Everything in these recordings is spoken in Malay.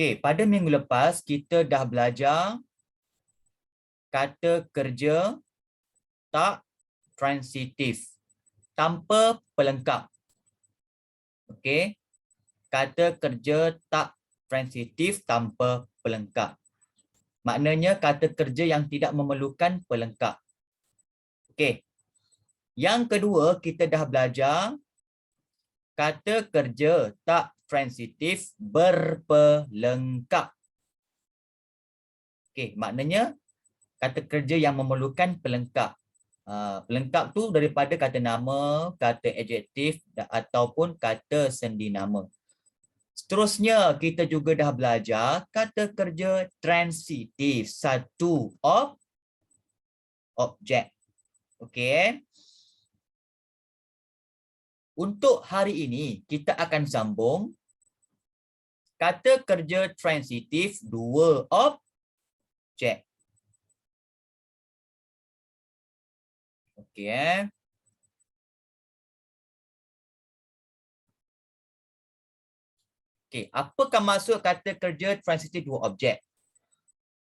Okey, pada minggu lepas kita dah belajar kata kerja tak transitif tanpa pelengkap. Okey, kata kerja tak transitif tanpa pelengkap. Maknanya kata kerja yang tidak memerlukan pelengkap. Okey. Yang kedua, kita dah belajar kata kerja tak transitif berpelengkap. Okey, maknanya kata kerja yang memerlukan pelengkap. Pelengkap tu daripada kata nama, kata adjektif ataupun kata sendi nama. Seterusnya, kita juga dah belajar kata kerja transitif, satu objek. Okey. Untuk hari ini, kita akan sambung kata kerja transitif dua objek. Okey. Okey, apakah maksud kata kerja transitif dua objek?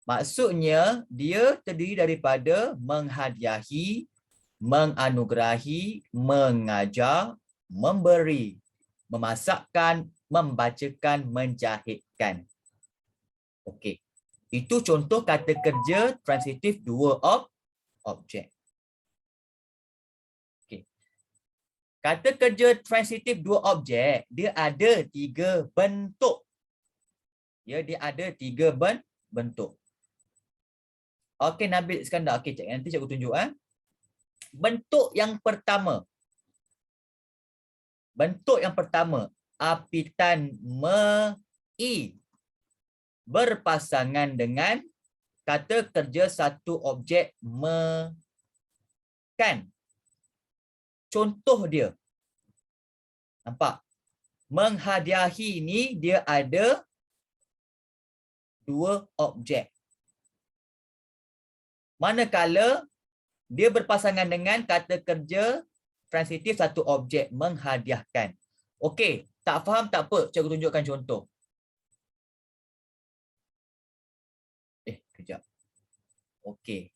Maksudnya, dia terdiri daripada menghadiahi, menganugerahi, mengajar, memberi, memasakkan, membacakan, menjahitkan. Okey. Itu contoh kata kerja transitif dua objek. Okey. Kata kerja transitif dua objek, dia ada tiga bentuk. Dia ada tiga bentuk. Okey, Nabil Iskandar. Okey, nanti cikgu tunjuk. Bentuk yang pertama. Bentuk yang pertama, apitan me-i berpasangan dengan kata kerja satu objek me-kan. Contoh dia. Nampak? Menghadiahi ni dia ada dua objek. Manakala dia berpasangan dengan kata kerja transitif satu objek menghadiahkan. Okey, tak faham tak apa, cikgu tunjukkan contoh. Kejap. Okey.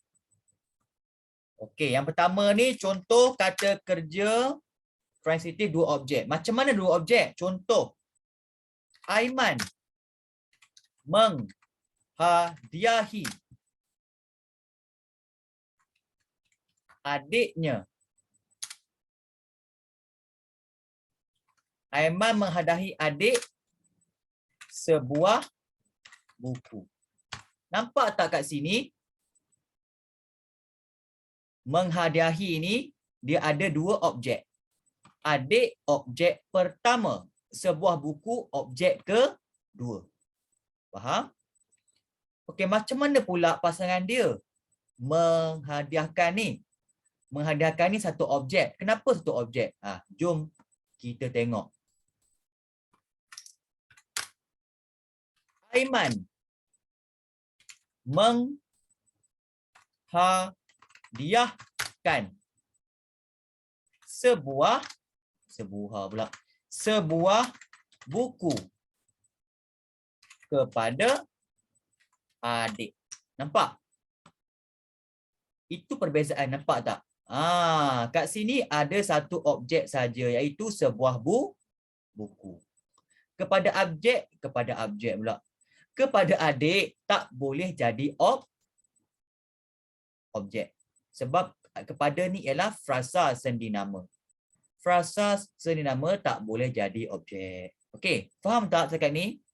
Okey, yang pertama ni contoh kata kerja transitif dua objek. Macam mana dua objek? Contoh. Aiman menghadiahi adiknya. Aiman menghadiahi adik sebuah buku. Nampak tak kat sini? Menghadiahi ini dia ada dua objek. Adik objek pertama, sebuah buku objek kedua. Faham? Okey, macam mana pula pasangan dia? Menghadiahkan ni. Menghadiahkan ni satu objek. Kenapa satu objek? Jom kita tengok. Aiman menghadiahkan sebuah buku kepada adik. Nampak? Itu perbezaan, nampak tak? Kat sini ada satu objek saja, iaitu sebuah buku. Kepada objek pula. Kepada adik tak boleh jadi objek. Sebab kepada ni ialah frasa sendi nama. Frasa sendi nama tak boleh jadi objek. Okey, faham tak setakat ni?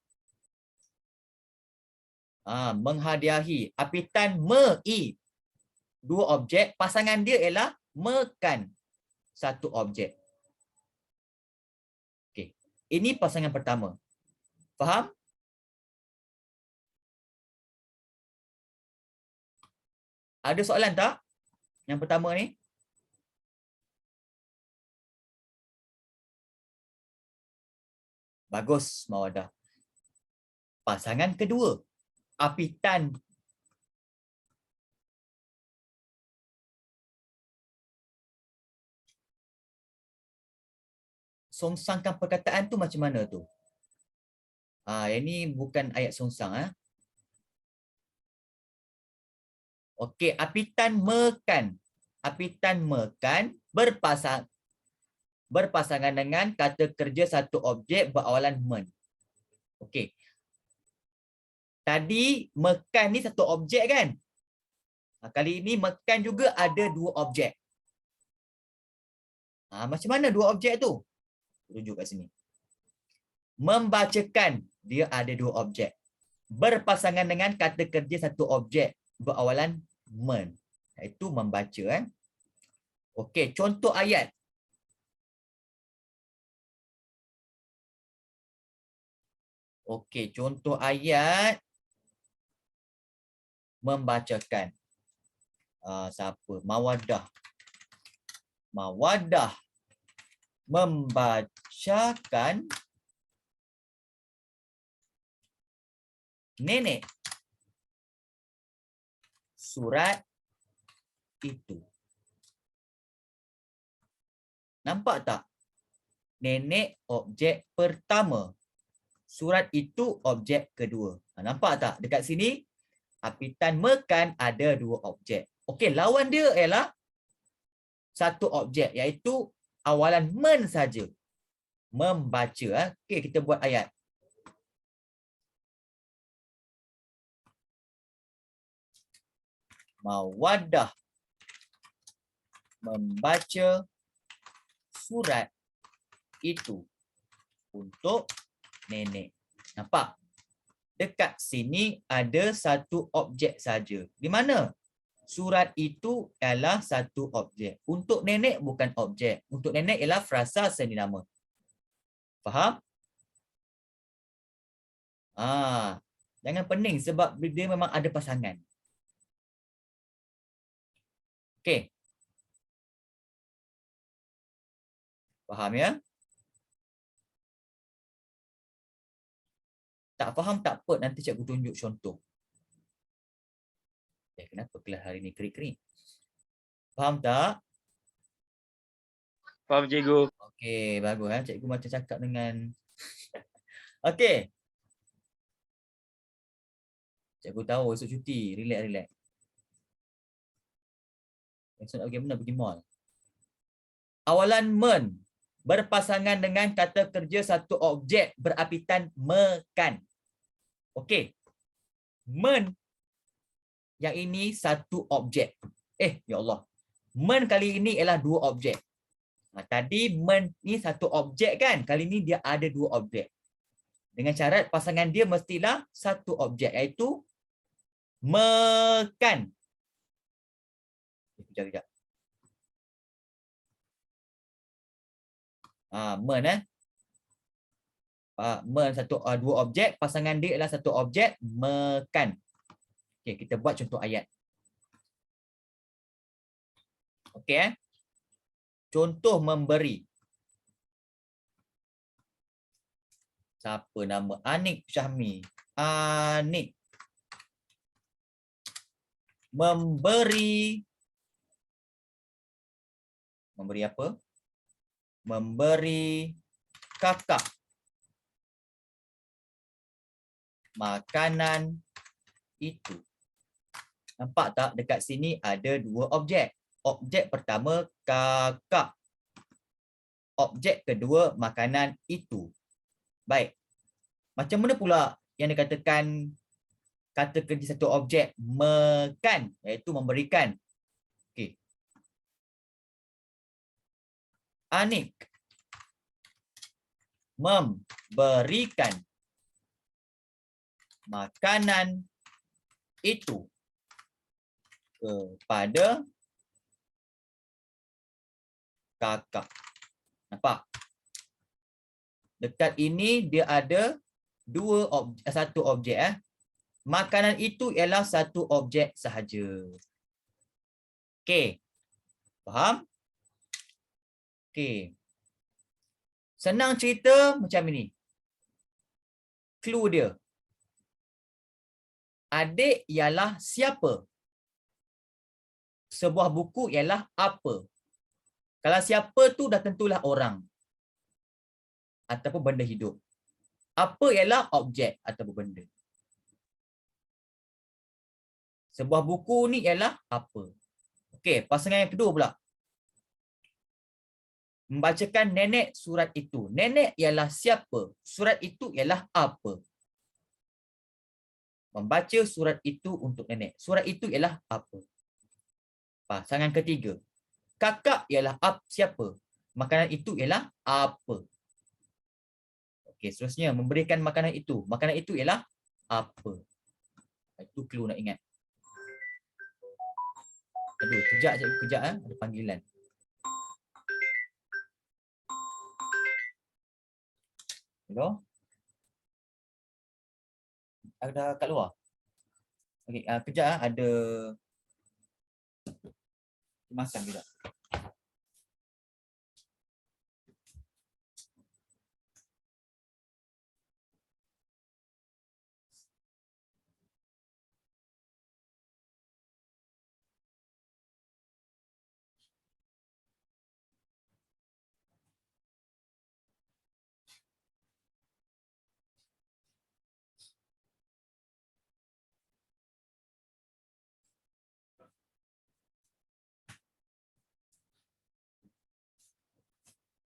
Menghadiahi. Apitan me-i. Dua objek. Pasangan dia ialah me-kan. Satu objek. Okey. Ini pasangan pertama. Faham? Ada soalan tak? Yang pertama ni? Bagus, Mawadah. Pasangan kedua. Apitan songsangkan perkataan tu macam mana tu? Ini bukan ayat songsang. Okey, apitan mekan. Apitan mekan berpasangan dengan kata kerja satu objek berawalan men. Okey. Tadi mekan ni satu objek kan? Kali ini mekan juga ada dua objek. Macam mana dua objek tu? Tunjuk kat sini. Membacakan, dia ada dua objek. Berpasangan dengan kata kerja satu objek berawalan men, iaitu membaca. Okey, contoh ayat. Okey, contoh ayat membacakan. Siapa? Mawaddah. Mawaddah membacakan nenek surat itu. Nampak tak? Nenek objek pertama. Surat itu objek kedua. Nampak tak? Dekat sini, apitan mekan ada dua objek. Okey, lawan dia ialah satu objek, iaitu awalan men saja. Membaca. Okey, kita buat ayat. Mawaddah membaca surat itu untuk nenek. Nampak? Dekat sini ada satu objek saja. Di mana? Surat itu ialah satu objek. Untuk nenek bukan objek. Untuk nenek ialah frasa sendi nama. Faham? Jangan pening sebab dia memang ada pasangan. Okey. Faham ya? Tak faham tak apa, nanti cikgu tunjuk contoh. Kenapa kelas hari ni kerik-kerik? Faham tak? Faham cikgu. Okey, bagus. Cikgu macam cakap dengan... Okey. Cikgu tahu esok cuti. Relax. Esok nak pergi mana? Pergi mall. Awalan men berpasangan dengan kata kerja satu objek berapitan mekan. Okey. Men yang ini satu objek. Ya Allah. Men kali ini ialah dua objek. Tadi men ni satu objek kan? Kali ini dia ada dua objek. Dengan syarat pasangan dia mestilah satu objek, iaitu mekan. Sekejap. Men men satu dua objek, pasangan dia ialah satu objek, mekan. Okey, kita buat contoh ayat. Okey. Contoh memberi. Siapa nama? Anik Syahmi. Anik memberi apa? Memberi kakak makanan itu. Nampak tak? Dekat sini ada dua objek. Objek pertama kakak. Objek kedua makanan itu. Baik. Macam mana pula yang dikatakan kata kerja satu objek mekan, iaitu memberikan? Okey. Anik memberikan makanan itu kepada kakak. Nampak? Dekat ini dia ada satu objek. Makanan itu ialah satu objek sahaja. Okey. Faham? Okey. Senang cerita macam ini. Clue dia. Adik ialah siapa? Sebuah buku ialah apa? Kalau siapa tu dah tentulah orang ataupun benda hidup. Apa ialah objek atau benda? Sebuah buku ni ialah apa? Okey, pasangan yang kedua pula. Membacakan nenek surat itu. Nenek ialah siapa? Surat itu ialah apa? Membaca surat itu untuk nenek. Surat itu ialah apa? Pasangan ketiga. Kakak ialah siapa? Makanan itu ialah apa? Okey, seterusnya memberikan makanan itu. Makanan itu ialah apa? Itu clue nak ingat. Aduh, kejap cikgu, kejap ada panggilan. Hello? Ada kat luar? Okey, kejap ada kemasan kejap.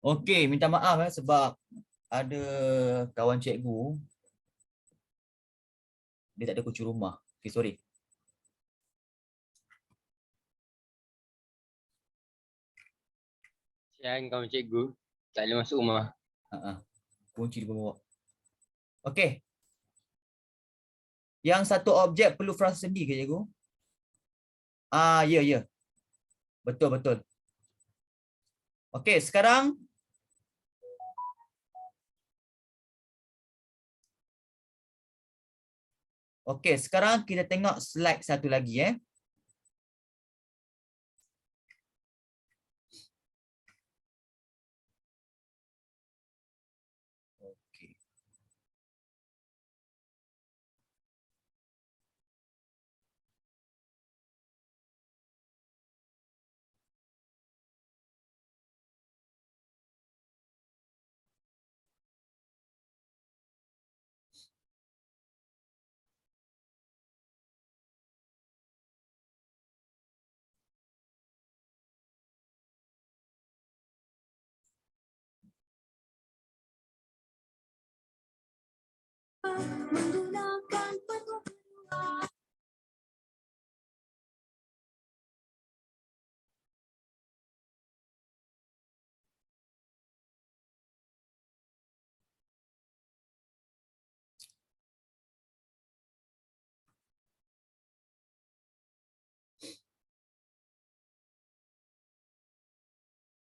Okey, minta maaf sebab ada kawan cikgu dia tak ada kunci rumah. Okey, sorry. Siang kawan cikgu. Tak boleh masuk rumah. Kunci dia bawa. Okey. Yang satu objek perlu frasa sendi ke cikgu? Ya. Betul, betul. Okey, sekarang kita tengok slide satu lagi Okey.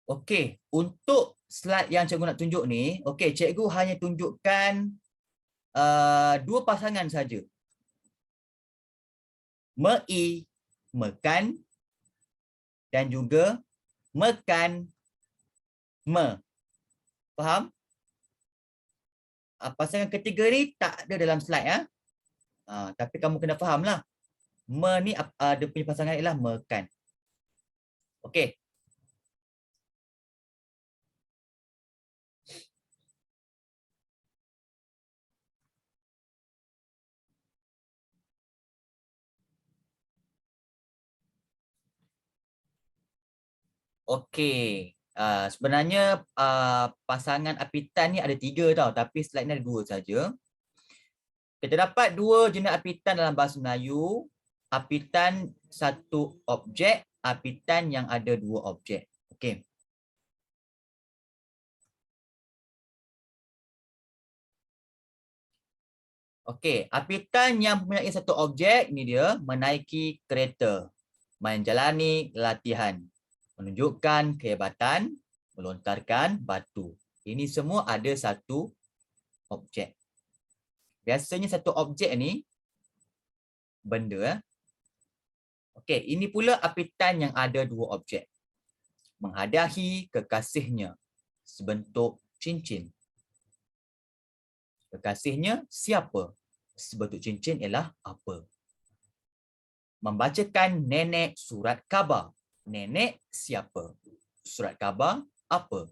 Okey, untuk slide yang cikgu nak tunjuk ni, okey, cikgu hanya tunjukkan dua pasangan saja. Me-i, mekan, dan juga mekan, me. Faham? Pasangan ketiga ni tak ada dalam slide tapi kamu kena faham lah. Me ni dia punya pasangan ialah mekan. Okey. Okey. Sebenarnya pasangan apitan ni ada 3 tau, tapi slide ni ada 2 saja. Kita dapat 2 jenis apitan dalam bahasa Melayu. Apitan satu objek, apitan yang ada 2 objek. Okey. Okey, apitan yang mempunyai satu objek ni dia menaiki kereta, menjalani latihan, menunjukkan kehebatan, melontarkan batu. Ini semua ada satu objek. Biasanya satu objek ni benda. Okey, ini pula apitan yang ada 2 objek. Menghadiahi kekasihnya sebentuk cincin. Kekasihnya siapa? Sebentuk cincin ialah apa? Membacakan nenek surat khabar. Nenek siapa? Surat khabar apa?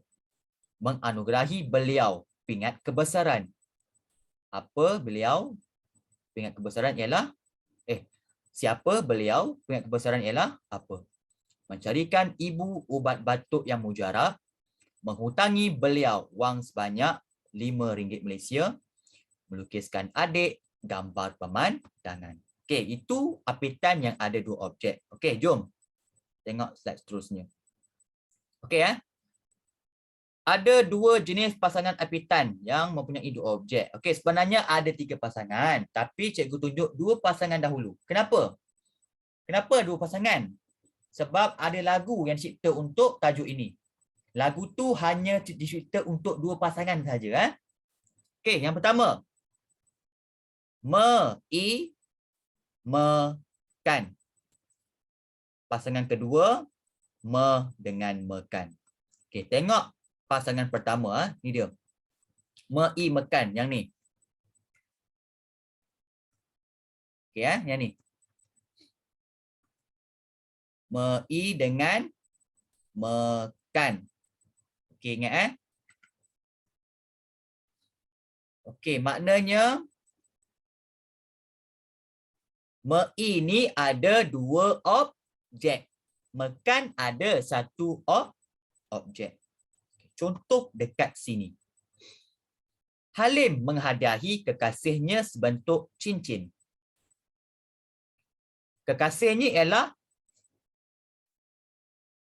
Menganugerahi beliau pingat kebesaran. Apa beliau? Peringkat kebesaran ialah siapa beliau? Peringkat kebesaran ialah apa? Mencarikan ibu ubat batuk yang mujarab, menghutangi beliau wang sebanyak RM5 Malaysia, melukiskan adik, gambar pemandangan. Okey, itu apitan yang ada dua objek. Okey, jom tengok slide seterusnya. Okey Ada dua jenis pasangan apitan yang mempunyai dua objek. Okey, sebenarnya ada tiga pasangan, tapi cikgu tunjuk dua pasangan dahulu. Kenapa? Kenapa dua pasangan? Sebab ada lagu yang dicipta untuk tajuk ini. Lagu tu hanya dicipta untuk dua pasangan saja. Okey, yang pertama. Me-i-me-kan. Pasangan kedua, me dengan mekan. Okey, tengok pasangan pertama. Ni dia. Me-i-mekan, yang ni. Okey yang ni. Me-i dengan mekan. Okey, ingat Okey, maknanya me-i ni ada dua objek. Mekan ada satu objek. Contoh dekat sini. Halim menghadiahi kekasihnya sebentuk cincin. Kekasihnya ialah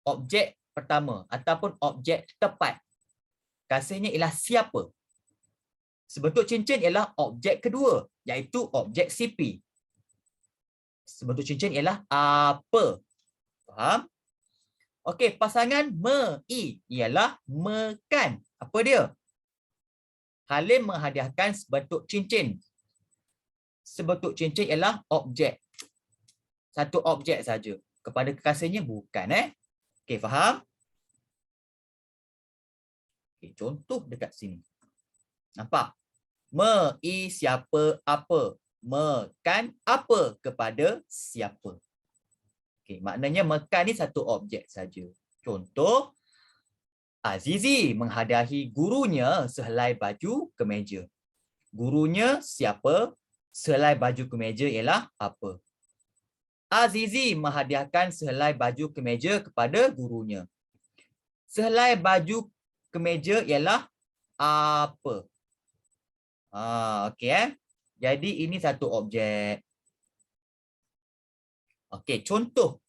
objek pertama ataupun objek tepat. Kasihnya ialah siapa? Sebentuk cincin ialah objek kedua, iaitu objek CP. Sebentuk cincin ialah apa? Faham? Okey, pasangan me-i ialah mekan. Apa dia? Halim menghadiahkan sebentuk cincin. Sebentuk cincin ialah objek. Satu objek saja. Kepada kekasihnya bukan Okey, faham? Okey, contoh dekat sini. Nampak? Me-i siapa apa? Mekan apa kepada siapa? Okey, maknanya mekan ni satu objek saja. Contoh, Azizi menghadiahi gurunya sehelai baju kemeja. Gurunya siapa? Sehelai baju kemeja ialah apa? Azizi menghadiahkan sehelai baju kemeja kepada gurunya. Sehelai baju kemeja ialah apa? Okey Jadi ini satu objek. Okey, contoh.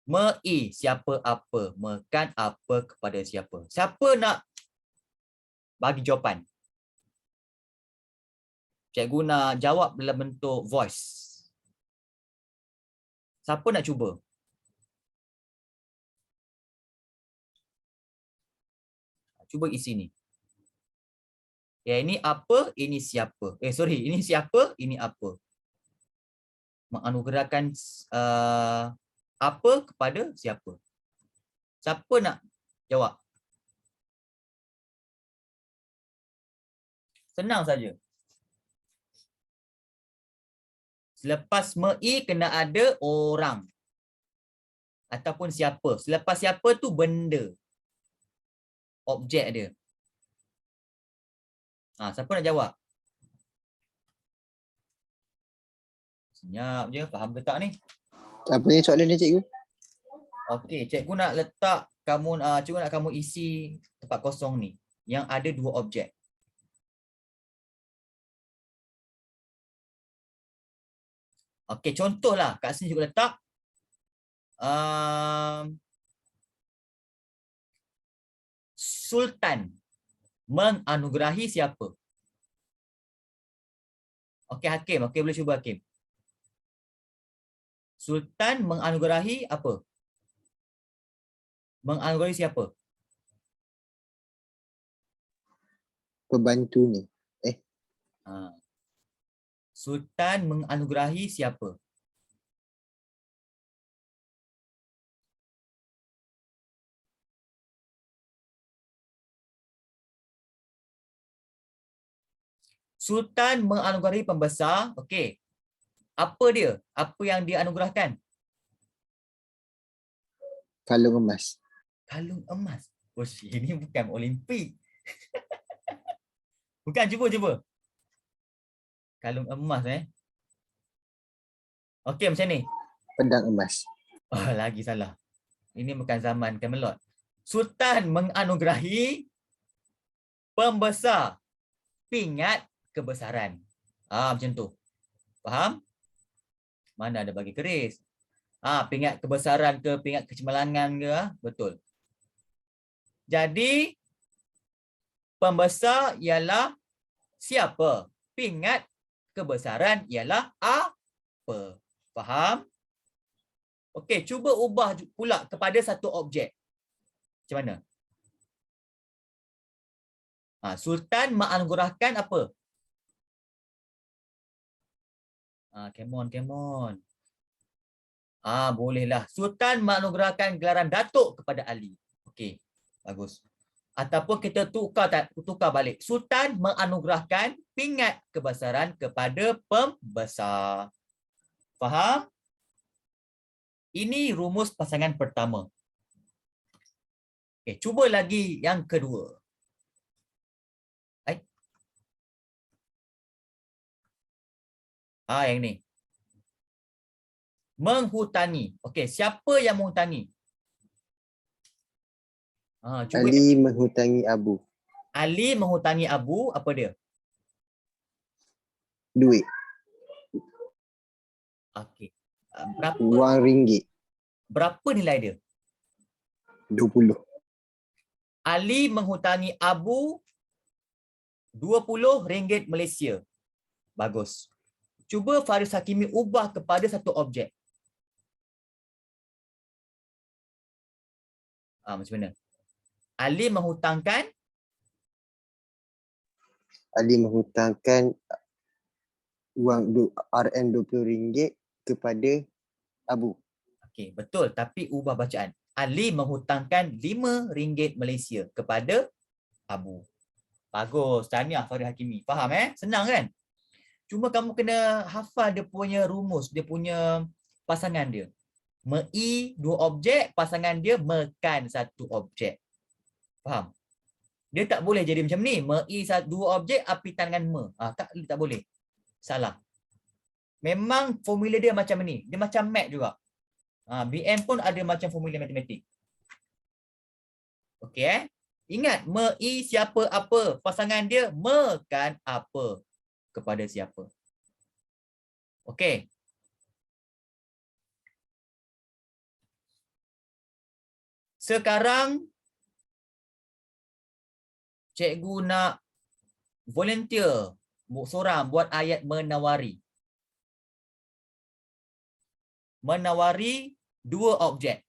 Me-i siapa apa? Mekan apa kepada siapa? Siapa nak bagi jawapan? Cikgu nak jawab dalam bentuk voice. Siapa nak cuba? Cuba isi ni. Ya, ini apa? Ini siapa? Ini siapa? Ini apa? Menganugerahkan apa kepada siapa? Siapa nak jawab? Senang saja. Selepas me-i kena ada orang. Ataupun siapa. Selepas siapa tu benda. Objek dia. Siapa nak jawab? Senyap je. Faham ke tak ni? Apa ni soalan ni cikgu? Okey, cikgu nak letak kamu cikgu nak kamu isi tempat kosong ni yang ada dua objek. Okey, contohlah kat sini cikgu letak Sultan menganugerahi siapa? Okey, Hakim. Okey, boleh cuba Hakim. Sultan menganugerahi apa? Menganugerahi siapa? Pembantunya. Sultan menganugerahi siapa? Sultan menganugerahi pembesar. Okey. Apa dia? Apa yang dia anugerahkan? Kalung emas. Kalung emas. Oh, ini bukan Olimpik. Bukan, cuba. Kalung emas Okey, macam ni. Pedang emas. Oh, lagi salah. Ini bukan zaman Camelot. Sultan menganugerahi pembesar pingat kebesaran. Macam tu. Faham? Mana ada bagi keris. Pingat kebesaran ke pingat kecemerlangan ke? Betul. Jadi pembesar ialah siapa? Pingat kebesaran ialah apa? Faham? Okey, cuba ubah pula kepada satu objek. Macam mana? Sultan menganugerahkan apa? Come on. Bolehlah. Sultan menganugerahkan gelaran Datuk kepada Ali. Okey, bagus. Ataupun kita tukar balik. Sultan menganugerahkan pingat kebesaran kepada pembesar. Faham? Ini rumus pasangan pertama. Okey, cuba lagi yang kedua. Yang ni. Menghutangi. Okey, siapa yang menghutangi? Cuba. Ali menghutangi Abu. Ali menghutangi Abu, apa dia? Duit. Okey. Wang ringgit. Berapa nilai dia? 20. Ali menghutangi Abu RM20 Malaysia. Bagus. Cuba Faris Hakimi ubah kepada satu objek. Macam mana? Ali menghutangkan wang RM20 kepada Abu. Okey, betul. Tapi ubah bacaan. Ali menghutangkan RM5 Malaysia kepada Abu. Bagus. Tahniah Faris Hakimi. Faham Senang kan? Cuma kamu kena hafal dia punya rumus, dia punya pasangan dia. Me-i dua objek, pasangan dia mekan satu objek. Faham? Dia tak boleh jadi macam ni. Me-i dua objek, apitan dengan me. Tak boleh. Salah. Memang formula dia macam ni. Dia macam mat juga. BM pun ada macam formula matematik. Okey Ingat, me-i siapa apa. Pasangan dia mekan apa kepada siapa. Okey. Sekarang cikgu nak volunteer seorang buat ayat menawari. Menawari dua objek.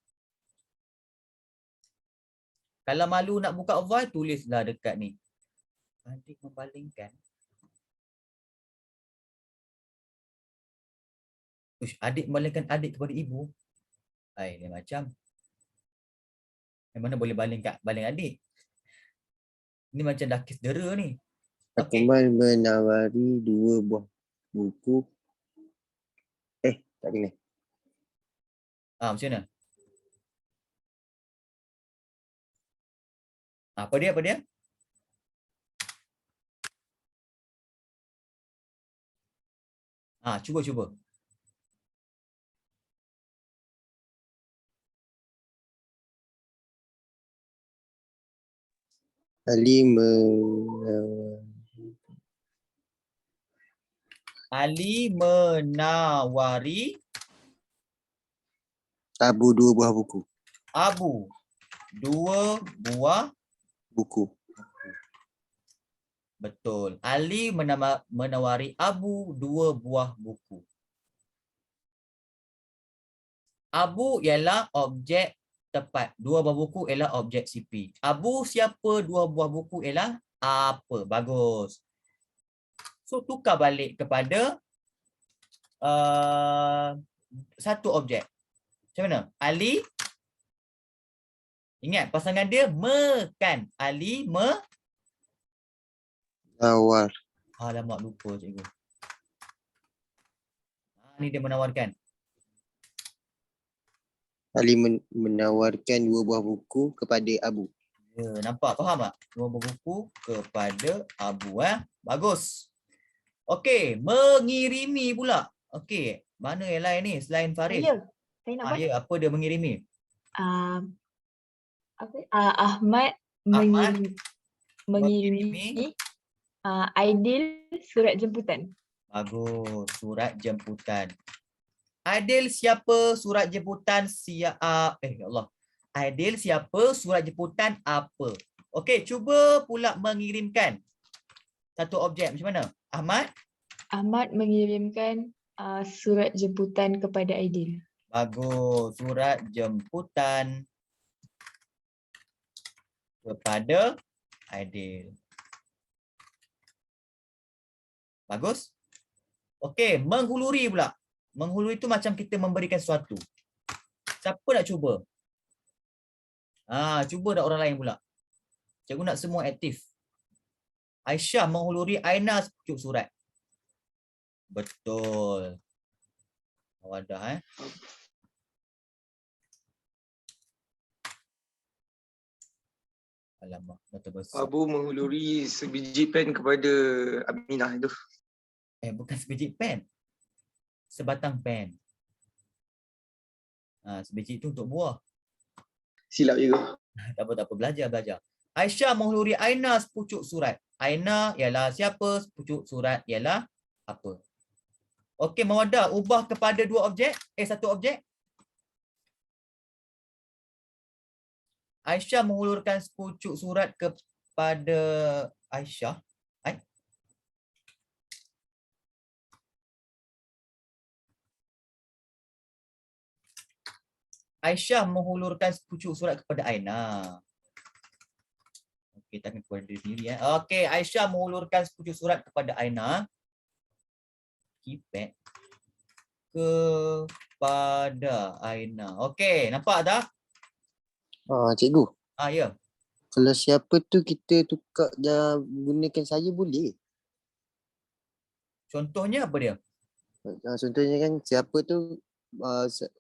Kalau malu nak buka voice, tulislah dekat ni. Adik membalingkan. Adik membalingkan adik kepada ibu. Dia macam. Yang mana boleh baling adik? Ini macam dah kes dera ni. Akmal menawari dua buah buku. Tak kena. Macam mana? Apa dia? Cuba. Ali menawari Abu dua buah buku. Abu dua buah Buku. Betul. Ali menawari Abu dua buah buku. Abu ialah objek tepat. Dua buah buku ialah objek CP. Abu siapa, dua buah buku ialah apa. Bagus. So, tukar balik kepada satu objek. Macam mana? Ali. Ingat, pasangan dia mekan. Ali Nawar. Alamak, lupa cikgu. Ni dia menawarkan. Ali menawarkan dua buah buku kepada Abu. Ya, nampak? Faham tak? Dua buah buku kepada Abu. Bagus. Okey, mengirimi pula. Okey, mana yang lain ni selain Faris? Saya nak buat. Ya, apa dia mengirimi? Ahmad Ahmad mengirimi Aidil surat jemputan. Bagus, surat jemputan. Aidil siapa surat jemputan ya Allah. Aidil siapa surat jemputan apa? Okey, cuba pula mengirimkan satu objek macam mana? Ahmad mengirimkan surat jemputan kepada Aidil. Bagus, surat jemputan kepada Aidil. Bagus. Okey, menghuluri pula. Menghuluri itu macam kita memberikan sesuatu. Siapa nak cuba? Cuba dah orang lain pula. Cikgu nak semua aktif. Aisyah menghuluri Aina sepucuk surat. Betul. Wadah Alamak, mata besar. Abu menghuluri sebiji pen kepada Aminah itu. Bukan sebiji pen. Sebatang pen. Sebiji itu untuk buah. Silap je. Tak apa. Belajar. Aisyah menghuluri Aina sepucuk surat. Aina ialah siapa? Sepucuk surat ialah apa? Okey, Mawadah, ubah kepada satu objek. Aisyah menghulurkan sepucuk surat kepada Aisyah. Aisyah menghulurkan sepucuk surat kepada Aina. Okey, tangan kepada diri sendiri. Okey, Aisyah menghulurkan sepucuk surat kepada Aina. Keypad kepada Aina. Okey, nampak tak? Cikgu. Ya. Kalau siapa tu kita tukar dah gunakan saya boleh. Contohnya apa dia? Contohnya kan siapa tu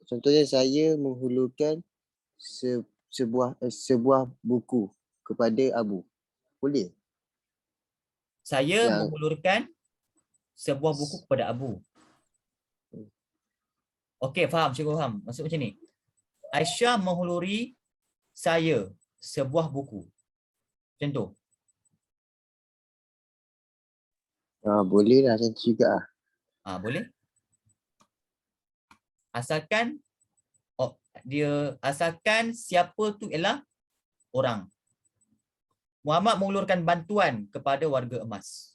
contohnya saya menghulurkan sebuah buku kepada Abu. Boleh? Saya menghulurkan sebuah buku kepada Abu. Okey, faham. Cikgu faham. Maksud macam ni. Aisyah menghuluri saya sebuah buku. Macam tu. Boleh lah macam tu juga. Boleh. Asalkan asalkan siapa tu ialah orang. Muhammad menghulurkan bantuan kepada warga emas.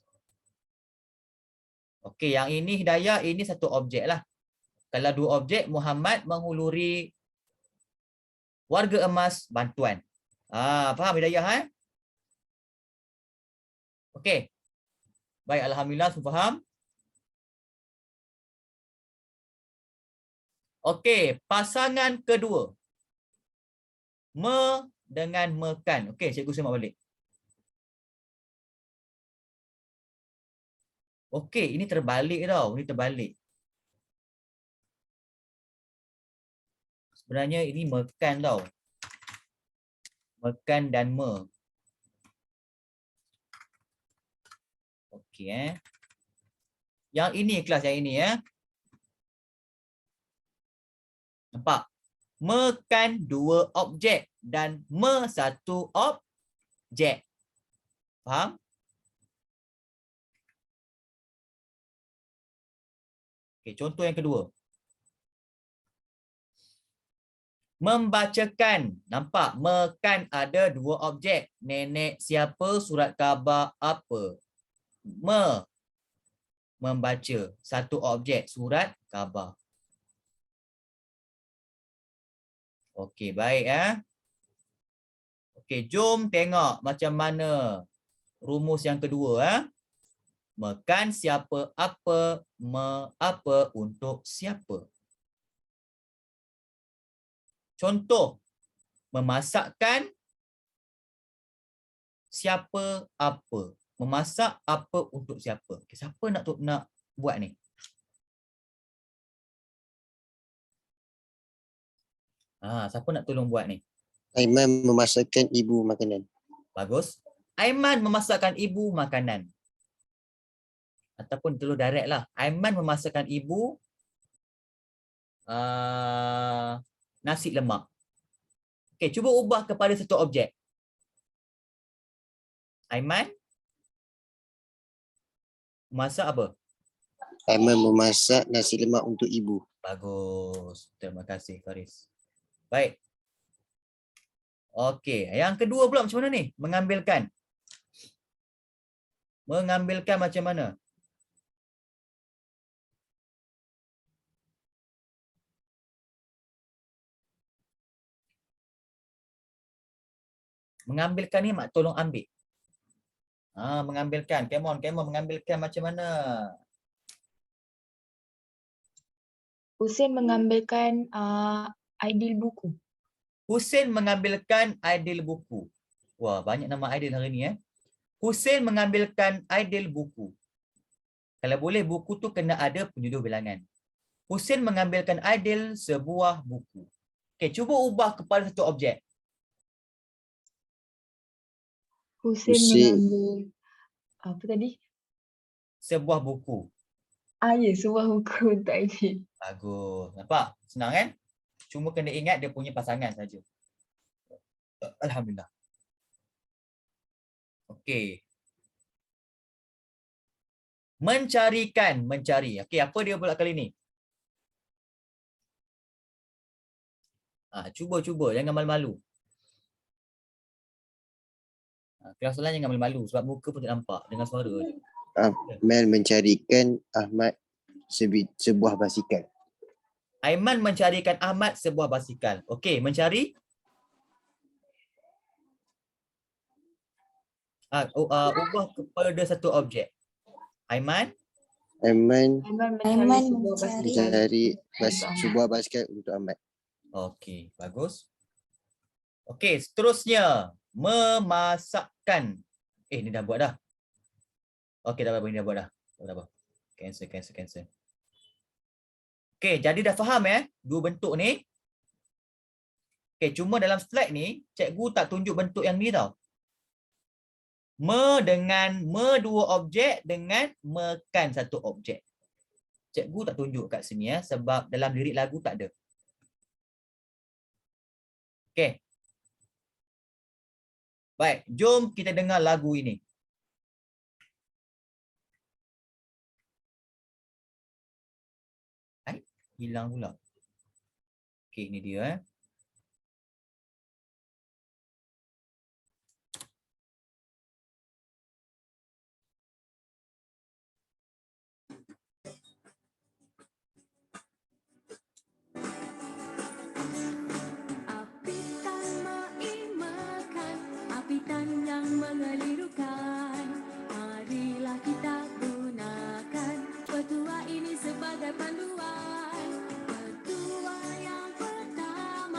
Okey, yang ini Hidayah, ini satu objek lah. Kalau dua objek, Muhammad menghuluri warga emas bantuan. Faham Hidayah? Okey. Baik, alhamdulillah semua faham. Okey, pasangan kedua. Dengan mekan. Okey, cikgu semak balik. Okey, ini terbalik tau. Ini terbalik. Sebenarnya ini mekan tau. Mekan dan me. Okey Yang ini kelas yang ini Nampak? Mekan dua objek dan me satu objek. Faham? Okey, contoh yang kedua. Membacakan. Nampak? Mekan ada dua objek. Nenek siapa, surat khabar apa. Membaca. Satu objek, surat khabar. Okey, baik Okey, jom tengok macam mana rumus yang kedua Mekan siapa apa, apa untuk siapa. Contoh, memasakkan siapa apa. Memasak apa untuk siapa. Okay, siapa nak buat ni? Siapa nak tolong buat ni? Aiman memasakkan ibu makanan. Bagus. Aiman memasakkan ibu makanan. Ataupun terus direct lah. Aiman memasakkan ibu nasi lemak. Okey, cuba ubah kepada satu objek. Aiman masak apa? Aiman memasak nasi lemak untuk ibu. Bagus. Terima kasih Faris. Baik. Okey, yang kedua pula macam mana ni? Mengambilkan. Mengambilkan macam mana? Mengambilkan ni mak tolong ambil. Mengambilkan. Come on, mengambilkan macam mana? Husin mengambilkan Aidil buku. Husin mengambilkan Aidil buku. Wah, banyak nama Aidil hari ni Husin mengambilkan Aidil buku. Kalau boleh buku tu kena ada penyuduh bilangan. Husin mengambilkan Aidil sebuah buku. Okey, cuba ubah kepada satu objek. Husin Husin. mengambil apa tadi? Sebuah buku. Ya, sebuah buku untuk Aidil. Bagus. Nampak? Senang kan? Cuma kena ingat dia punya pasangan saja. Alhamdulillah. Okey. Mencarikan, mencari. Okey, apa dia pula kali ni? Cuba, jangan malu-malu. Kelas lain jangan malu-malu sebab muka pun tak nampak dengan suara je. Aiman mencarikan Ahmad sebuah basikal. Aiman mencarikan Ahmad sebuah basikal. Okey, mencari. Ubah kepada satu objek. Aiman Aiman Aiman mencari sebuah basikal untuk Ahmad. Okey, bagus. Okey, seterusnya memasakkan. Ni dah buat dah. Okey, dah apa ni dah buat dah. Tak apa. Cancel. Okey, jadi dah faham dua bentuk ni. Okey, cuma dalam slide ni cikgu tak tunjuk bentuk yang ni tau. Dengan dua objek dengan mekan satu objek. Cikgu tak tunjuk kat sini sebab dalam lirik lagu tak ada. Okey. Baik, jom kita dengar lagu ini. Hilang pula. Okey, ini dia Apitan yang mengelirukan, marilah kita gunakan petua ini sebagai panduan. Petua yang pertama.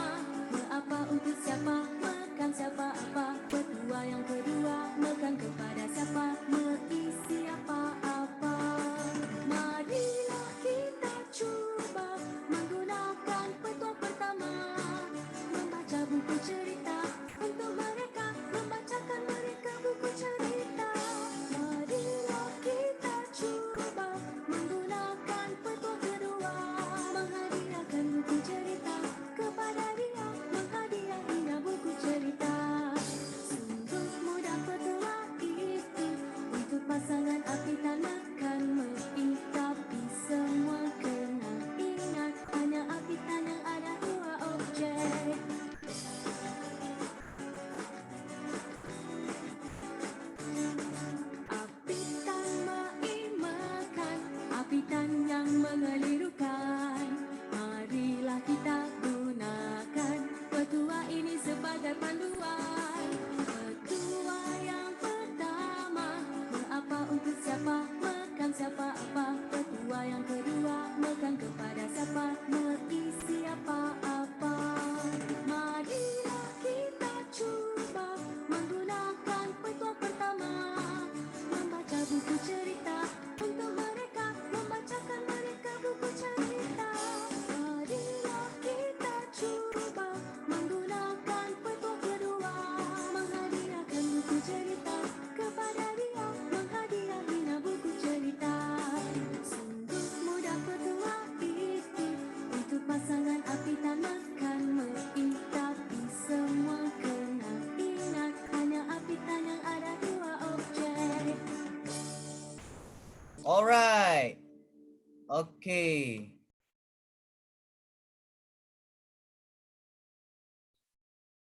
Okey.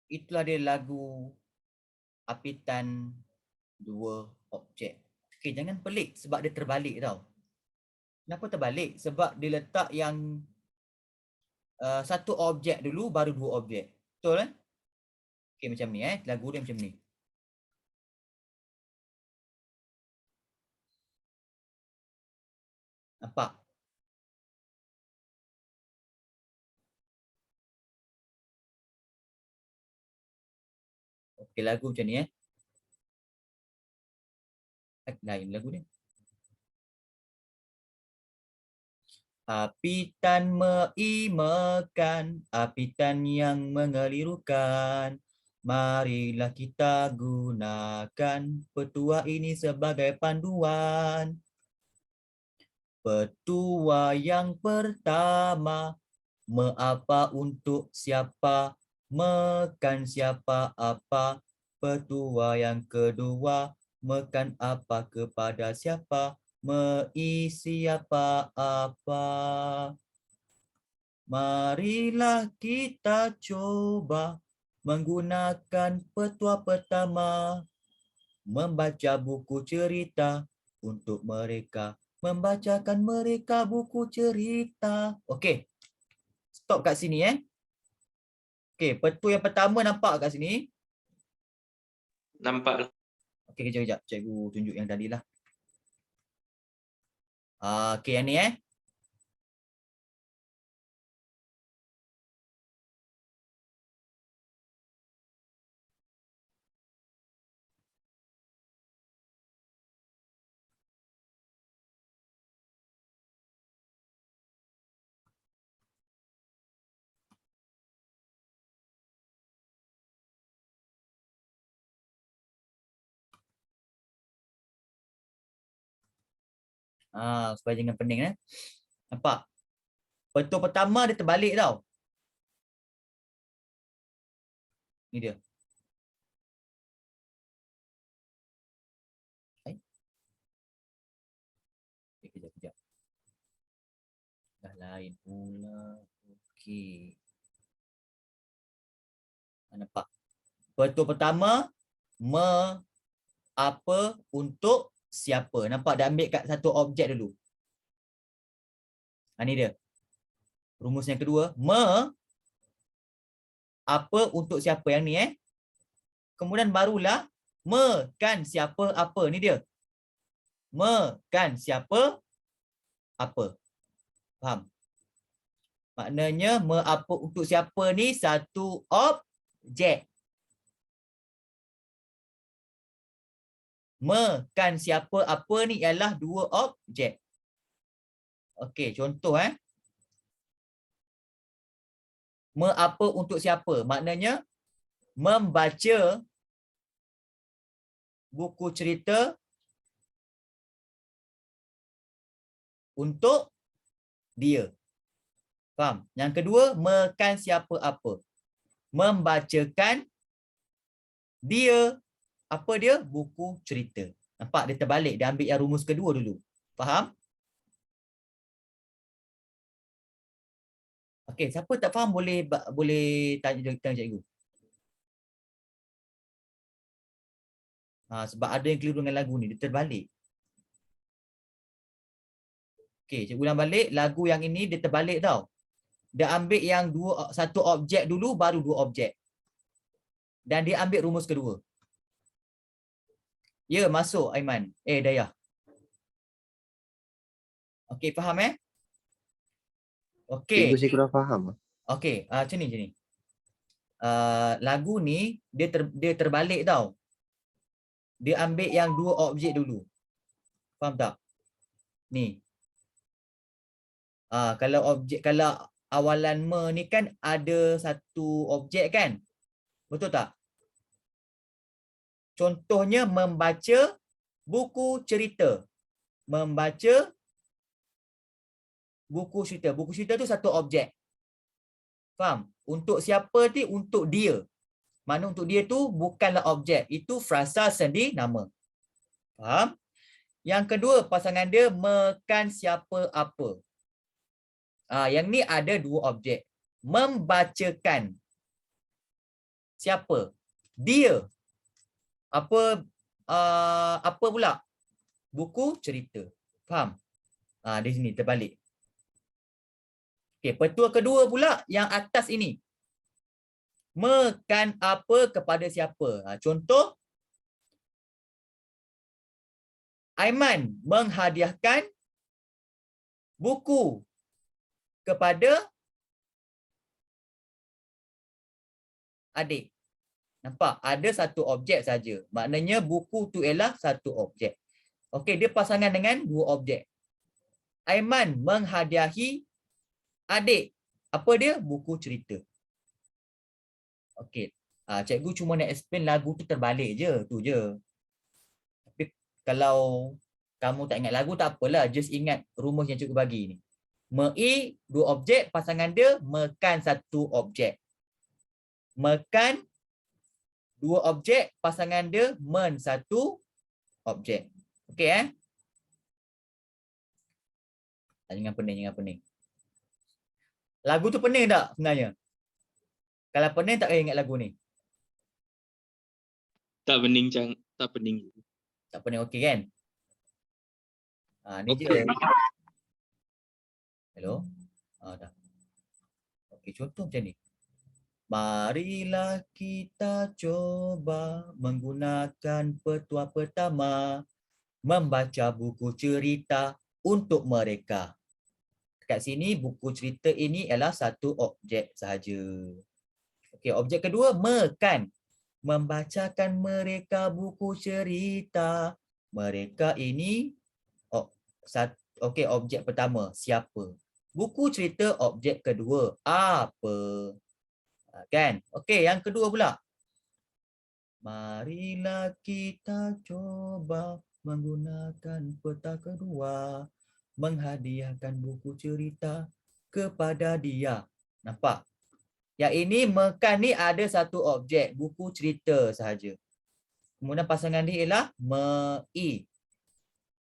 Itulah dia lagu Apitan Dua Objek. Okey, jangan pelik sebab dia terbalik tau. Kenapa terbalik? Sebab dia letak yang satu objek dulu baru dua objek. Betul kan? Okey, macam ni lagu dia macam ni. Nampak? Okey, lagu macam ni lain lagu dia. Apitan meimekan, apitan yang mengelirukan. Marilah kita gunakan petua ini sebagai panduan. Petua yang pertama, me-apa untuk siapa, mekan siapa apa. Petua yang kedua, mekan apa kepada siapa, meisi apa-apa. Marilah kita coba menggunakan petua pertama, membaca buku cerita untuk mereka, membacakan mereka buku cerita. Okey. Stop kat sini Okey, petua yang pertama nampak kat sini? Nampak. Okey, kejap. Cikgu tunjuk yang tadi lah. Okey, yang ni supaya jangan pening Nampak? Petua pertama dia terbalik tau. Ni dia. Kejap. Dah lain pula. Okey. Nampak? Petua pertama, apa untuk siapa. Nampak dah ambil kat satu objek dulu. Ni dia. Rumus yang kedua, apa untuk siapa yang ni Kemudian barulah mekan siapa apa. Ni dia. Mekan siapa apa. Faham? Maknanya apa untuk siapa ni satu objek. Mekan siapa apa ni ialah dua objek. Okey, contoh apa untuk siapa? Maknanya membaca buku cerita untuk dia. Faham? Yang kedua, mekan siapa apa. Membacakan dia. Apa dia? Buku cerita. Nampak dia terbalik. Dia ambil yang rumus kedua dulu. Faham? Okey, siapa tak faham boleh tanya cikgu. Sebab ada yang keliru dengan lagu ni, dia terbalik. Okey, cikgu ulang balik, lagu yang ini dia terbalik tau. Dia ambil yang satu objek dulu baru dua objek. Dan dia ambil rumus kedua. Ya, masuk Aiman. Dayah. Okey, faham Okey. Cikgu saya kurang faham. Okey, macam ni. Lagu ni dia terbalik tau. Dia ambil yang dua objek dulu. Faham tak? Ni. Kalau awalan ni kan ada satu objek kan? Betul tak? Contohnya membaca buku cerita. Membaca buku cerita. Buku cerita tu satu objek. Faham? Untuk siapa ni? Untuk dia. Mana untuk dia tu bukanlah objek. Itu frasa sendi nama. Faham? Yang kedua, pasangan dia mekan siapa apa. Yang ni ada dua objek. Membacakan. Siapa? Dia. Apa pula? Buku cerita. Faham? Di sini terbalik. Okey, petua kedua pula yang atas ini. Mekan apa kepada siapa? Contoh, Aiman menghadiahkan buku kepada adik. Nampak? Ada satu objek saja. Maknanya buku tu ialah satu objek. Okey, dia pasangan dengan dua objek. Aiman menghadiahi adik. Apa dia? Buku cerita. Okey. Cikgu cuma nak explain lagu tu terbalik je. Tu je. Tapi kalau kamu tak ingat lagu tak apalah. Just ingat rumus yang cikgu bagi ni. Me-i, dua objek. Pasangan dia mekan satu objek. Mekan dua objek. Pasangan dia men satu objek. Okey Jangan pening. Lagu tu pening tak sebenarnya? Kalau pening tak payah ingat lagu ni. Tak pening, tak pening. Tak pening, okey kan? Ni Okey. je. Hello? Dah. Okey, contoh macam ni. Marilah kita coba menggunakan petua pertama. Membaca buku cerita untuk mereka. Kat sini buku cerita ini ialah satu objek sahaja. Okey, objek kedua mekan. Membacakan mereka buku cerita. Mereka ini okey, objek pertama siapa? Buku cerita objek kedua apa? Kan? Okey, yang kedua pula. Marilah kita coba menggunakan peta kedua. Menghadiahkan buku cerita kepada dia. Nampak? Yang ini mekan ni ada satu objek, buku cerita sahaja. Kemudian pasangan dia ialah me-i.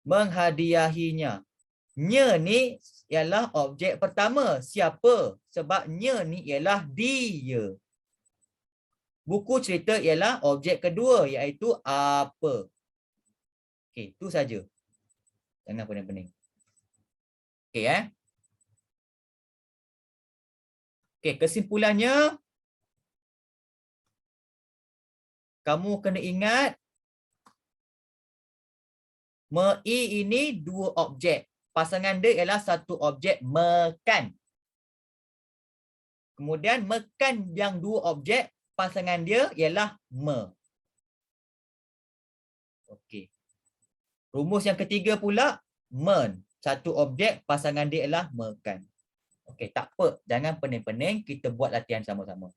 Menghadiahinya. Nya ni ialah objek pertama. Siapa? Sebab nya ni ialah dia. Buku cerita ialah objek kedua iaitu apa. Okey, itu saja. Jangan pening-pening. Okey Okey, kesimpulannya kamu kena ingat me-i ini dua objek. Pasangan dia ialah satu objek mekan. Kemudian mekan yang dua objek, pasangan dia ialah me. Okey. Rumus yang ketiga pula men. Satu objek, pasangan dia ialah mekan. Okey, tak apa. Jangan pening-pening. Kita buat latihan sama-sama.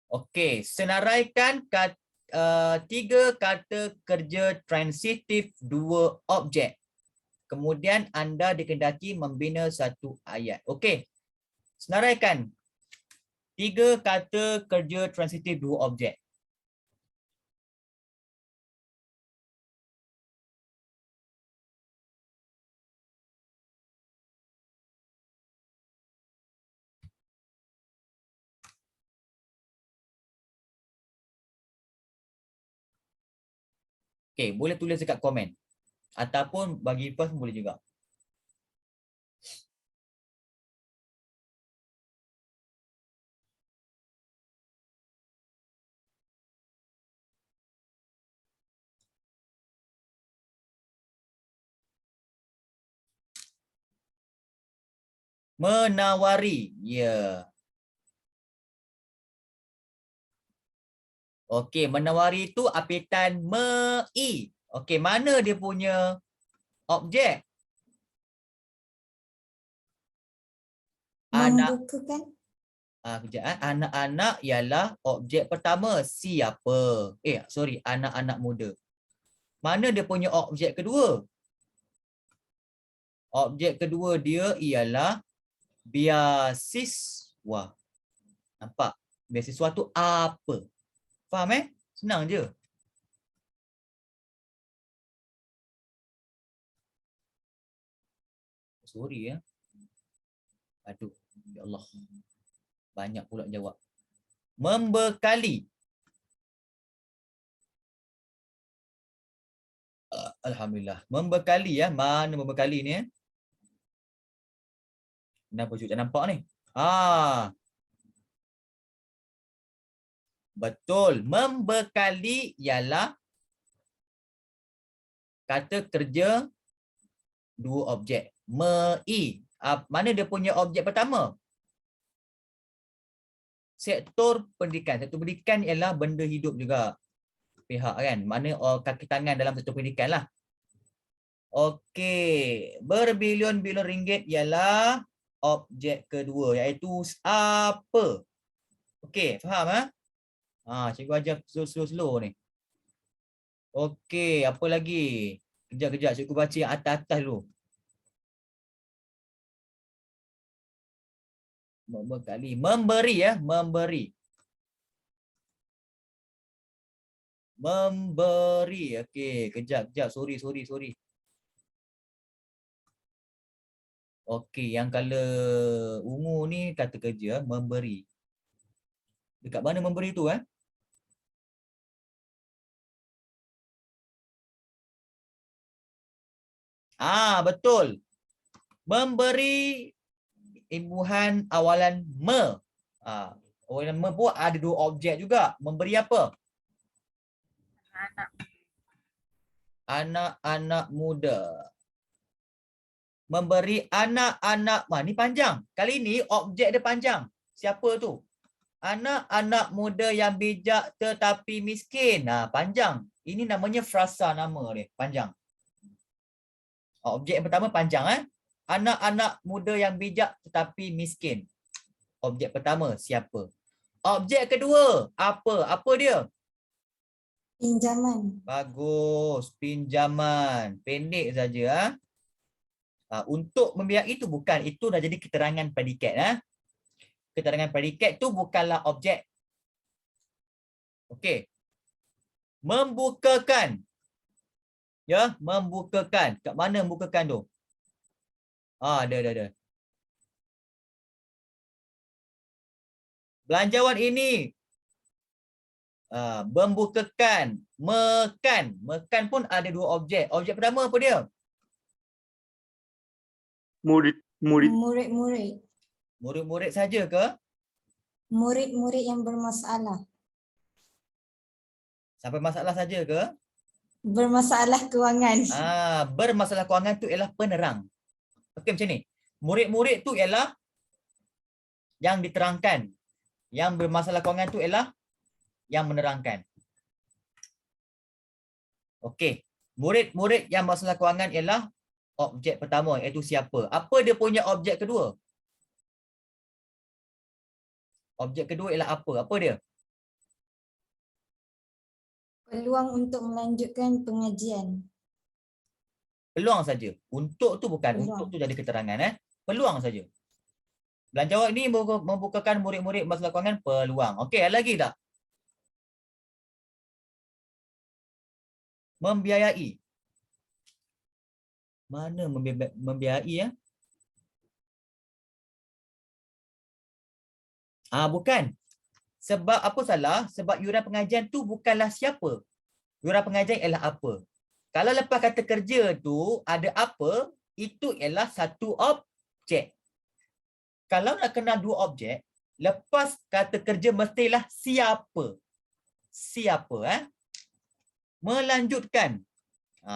Okey, senaraikan tiga kata kerja transitif dua objek. Kemudian anda dikehendaki membina satu ayat. Okey, senaraikan tiga kata kerja transitif dua objek. Okey, boleh tulis dekat komen. Ataupun bagi first boleh juga. Menawari. Ya. Okey, menawari itu apitan me-i. Okey, mana dia punya objek? Anak. Membukukan. Kejap. Anak-anak ialah objek pertama. Siapa? Anak-anak muda. Mana dia punya objek kedua? Objek kedua dia ialah beasiswa. Nampak? Beasiswa tu apa? Faham Senang je. Sorry Aduh, ya Allah. Banyak pula jawab. Membekali. Alhamdulillah. Membekali Mana membekali ni Kenapa Cuk tak nampak ni? Betul. Membekali ialah kata kerja dua objek. Mana dia punya objek pertama? Sektor pendidikan. Sektor pendidikan ialah benda hidup juga. Pihak kan. Mana kaki tangan dalam sektor pendidikan lah. Okey. Berbilion-bilion ringgit ialah objek kedua. Iaitu apa? Okey. Faham cikgu ajar slow-slow ni. Okey. Apa lagi? Kejap-kejap. Cikgu baca yang atas-atas dulu. Membekali. Memberi Memberi. Memberi. Okey, kejap. Sorry. Okey, yang color ungu ni kata kerja memberi. Dekat mana memberi tu betul. Memberi imbuhan awalan me. Awalan me pun ada dua objek juga. Memberi apa? Anak-anak muda. Memberi anak-anak. Ni panjang. Kali ni objek dia panjang. Siapa tu? Anak-anak muda yang bijak tetapi miskin. Panjang. Ini namanya frasa nama dia. Panjang. Objek yang pertama panjang. Anak-anak muda yang bijak tetapi miskin. Objek pertama siapa? Objek kedua apa? Apa dia? Pinjaman. Bagus. Pinjaman. Pendek saja. Untuk membiayai itu bukan. Itu dah jadi keterangan predikat. Keterangan predikat tu bukanlah objek. Okey. Membukakan. Membukakan. Kat mana membukakan tu? Ada. Belanjawan ini membukakan. Mekan pun ada dua objek. Objek pertama apa dia? Murid. Murid-murid. Murid-murid saja ke? Murid-murid yang bermasalah. Sampai masalah saja ke? Bermasalah kewangan. Bermasalah kewangan tu ialah penerang. Okey macam ni. Murid-murid tu ialah yang diterangkan. Yang bermasalah kewangan tu ialah yang menerangkan. Okey. Murid-murid yang masalah kewangan ialah objek pertama iaitu siapa? Apa dia punya objek kedua? Objek kedua ialah apa? Apa dia? Peluang untuk melanjutkan pengajian. Peluang saja. Untuk tu bukan. Peluang. Untuk tu jadi keterangan. Peluang saja. Belanjawan ini membukakan murid-murid masalah kewangan peluang. Okey, ada lagi tak? Membiayai. Mana membiayai bukan. Sebab apa salah? Sebab yuran pengajian tu bukanlah siapa. Yuran pengajian ialah apa. Kalau lepas kata kerja tu ada apa, itu ialah satu objek. Kalau nak kenal dua objek, lepas kata kerja mestilah siapa. Siapa melanjutkan.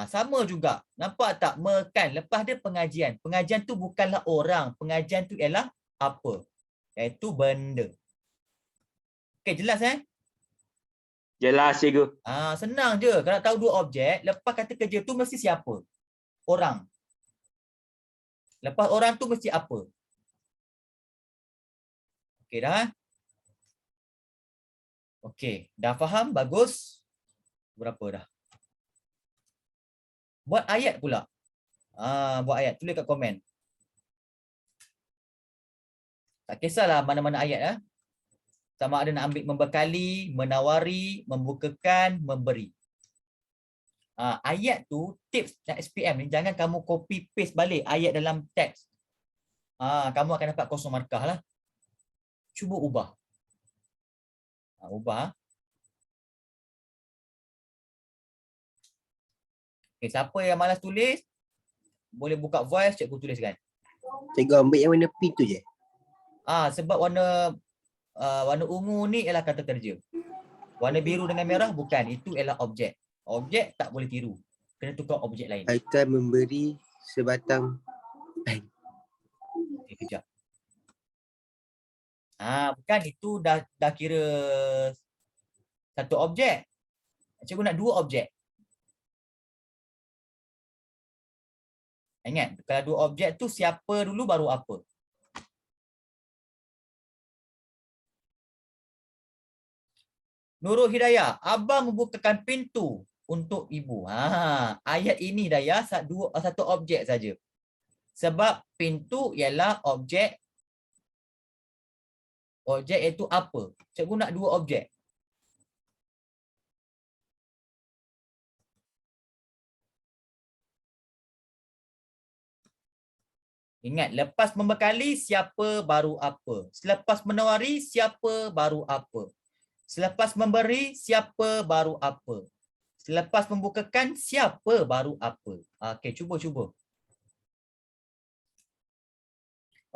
Sama juga. Nampak tak? Mekan. Lepas dia pengajian. Pengajian tu bukanlah orang. Pengajian tu ialah apa? Iaitu benda. Okey, jelas Jelas cikgu. Senang je. Kalau nak tahu dua objek, lepas kata kerja tu mesti siapa? Orang. Lepas orang tu mesti apa? Okey dah. Okey, dah faham? Bagus. Berapa dah? Buat ayat pula. Buat ayat. Tulis kat komen. Tak kisahlah mana-mana ayat. Sama ada nak ambil membekali, menawari, membukakan, memberi. Ayat tu, tips nak SPM ni, jangan kamu copy paste balik ayat dalam teks. Kamu akan dapat kosong markah lah. Cuba ubah. Ubah. Okay, siapa yang malas tulis, boleh buka voice, cikgu tuliskan. Cikgu ambil yang warna pink tu je. Sebab warna ungu ni ialah kata kerja. Warna biru dengan merah bukan, itu ialah objek. Objek tak boleh tiru. Kena tukar objek lain. Akan memberi sebatang pen. Okay, kejap. Bukan, itu dah kira satu objek. Cikgu nak dua objek. Ingat, kalau dua objek tu siapa dulu baru apa. Nurul Hidayah, abang membukakan pintu untuk ibu. Ayat ini Dayah satu objek saja. Sebab pintu ialah objek iaitu apa? Cikgu nak dua objek. Ingat, lepas membekali siapa baru apa. Selepas menawari siapa baru apa. Selepas memberi siapa baru apa. Selepas membukakan siapa baru apa. Okey, cuba.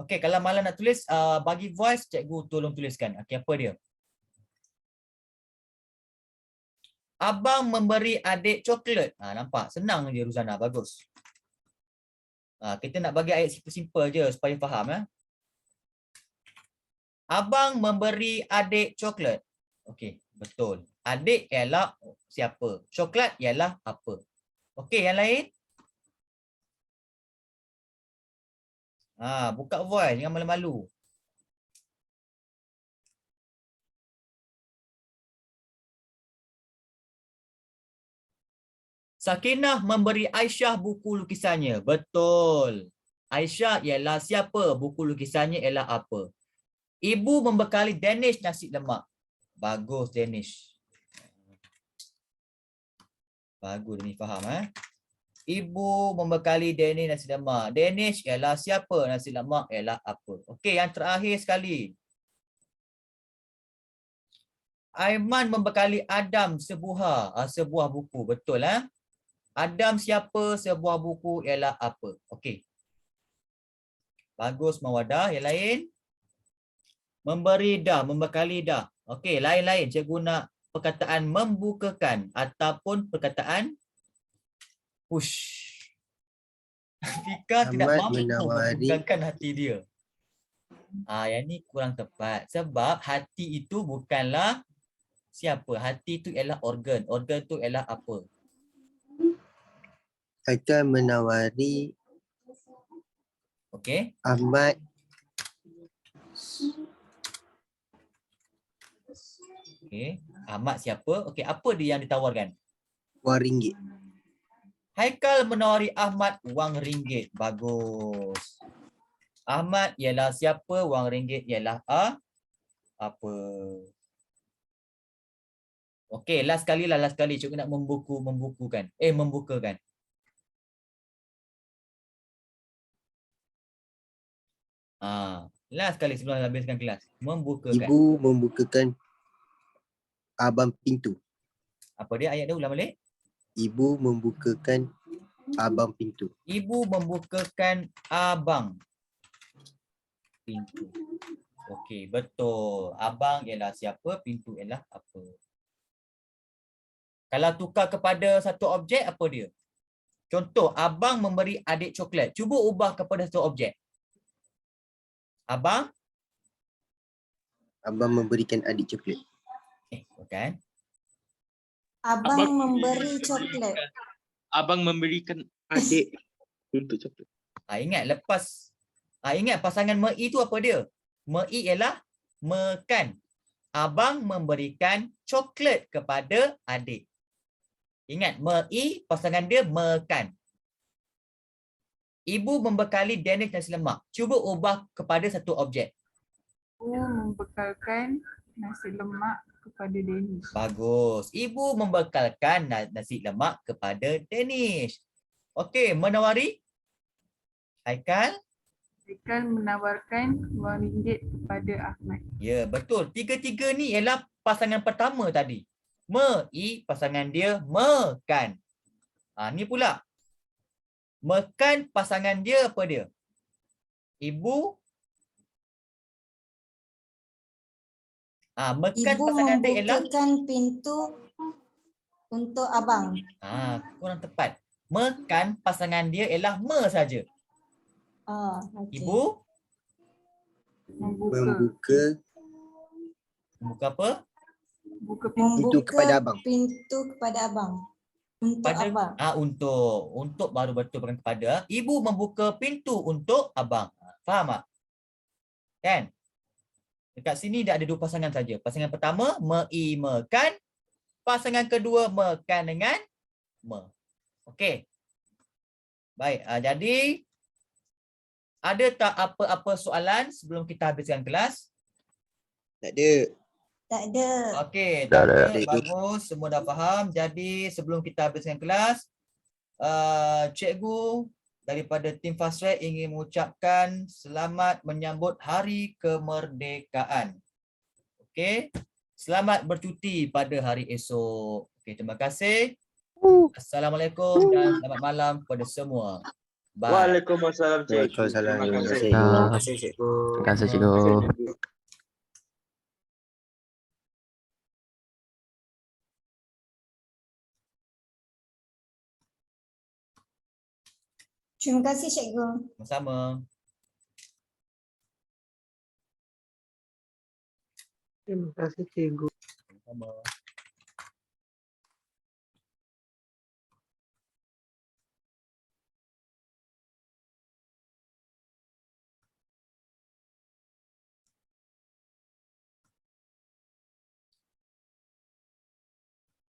Okey, kalau malah nak tulis, bagi voice, cikgu tolong tuliskan. Okey, apa dia? Abang memberi adik coklat. Nampak? Senang je Ruzana, bagus. Kita nak bagi ayat simple-simple je supaya faham. Abang memberi adik coklat. Okey, betul. Adik ialah siapa? Coklat ialah apa? Okey, yang lain? Buka voice, jangan malu-malu. Sakinah memberi Aisyah buku lukisannya. Betul. Aisyah ialah siapa? Buku lukisannya ialah apa? Ibu membekali Danish nasi lemak. Bagus Danish. Bagus ni faham. Ibu membekali Danish nasi lemak. Danish ialah siapa? Nasi lemak ialah apa? Okey, yang terakhir sekali. Aiman membekali Adam sebuah buku. Betul Adam siapa? Sebuah buku ialah apa? Okey. Bagus Mawadah. Yang lain? Memberi dah, membekali dah. Okey, lain-lain. Cikgu nak perkataan membukakan ataupun perkataan push. Fika tidak mampu membukakan hati dia. Yang ni kurang tepat. Sebab hati itu bukanlah siapa. Hati itu ialah organ. Organ itu ialah apa? Akan menawari Ahmad Ahmad siapa? Apa dia yang ditawarkan? RM1. Haikal menawari Ahmad wang ringgit. Bagus. Ahmad ialah siapa? Wang ringgit ialah apa? Okey, last kali. Cikgu nak membukakan. Last kali sebelum habiskan kelas. Membukakan. Ibu membukakan abang pintu. Apa dia ayat dia ulang balik? Ibu membukakan abang pintu. Ibu membukakan abang pintu. Okey, betul. Abang ialah siapa? Pintu ialah apa? Kalau tukar kepada satu objek, apa dia? Contoh, abang memberi adik coklat. Cuba ubah kepada satu objek. Abang memberikan adik coklat. Bukan. Abang memberi coklat. Abang memberikan adik untuk coklat. Ingat pasangan mei tu apa dia? Mei ialah mekan. Abang memberikan coklat kepada adik. Ingat, mei pasangan dia mekan. Ibu membekali Danish nasi lemak. Cuba ubah kepada satu objek. Ibu membekalkan nasi lemak kepada Danish. Bagus. Ibu membekalkan nasi lemak kepada Danish. Okey, menawari? Haikal? Haikal menawarkan RM2 kepada Ahmad. Ya, betul. Tiga-tiga ni ialah pasangan pertama tadi. Pasangan dia mekan. Ni pula. Mekan pasangan dia apa dia? Ibu. Mekan Ibu pasangan dia ialah membukakan pintu untuk abang. kurang tepat. Mekan pasangan dia ialah saja. Okay. Ibu Membuka membuka apa? Buka pintu kepada abang. Pintu kepada abang. Untuk abang. Untuk baru betul bukan kepada. Ibu membuka pintu untuk abang. Faham tak? Kan? Dekat sini dah ada dua pasangan saja. Pasangan pertama mekan. Pasangan kedua mekan dengan Okey. Baik, jadi ada tak apa-apa soalan sebelum kita habiskan kelas? Tak ada. Tak ada. Okey, Tak tak ada. ada. Bagus, semua dah faham. Jadi sebelum kita habiskan kelas, cikgu daripada tim Fast Track ingin mengucapkan selamat menyambut Hari Kemerdekaan. Okey. Selamat bercuti pada hari esok. Okey, terima kasih. Assalamualaikum dan selamat malam kepada semua. Bye. Waalaikumsalam cikgu. Waalaikumsalam. Terima kasih. Terima kasih, cikgu. Terima kasih cikgu. Terima kasih cikgu. Sama-sama. Terima kasih, cikgu. Sama-sama.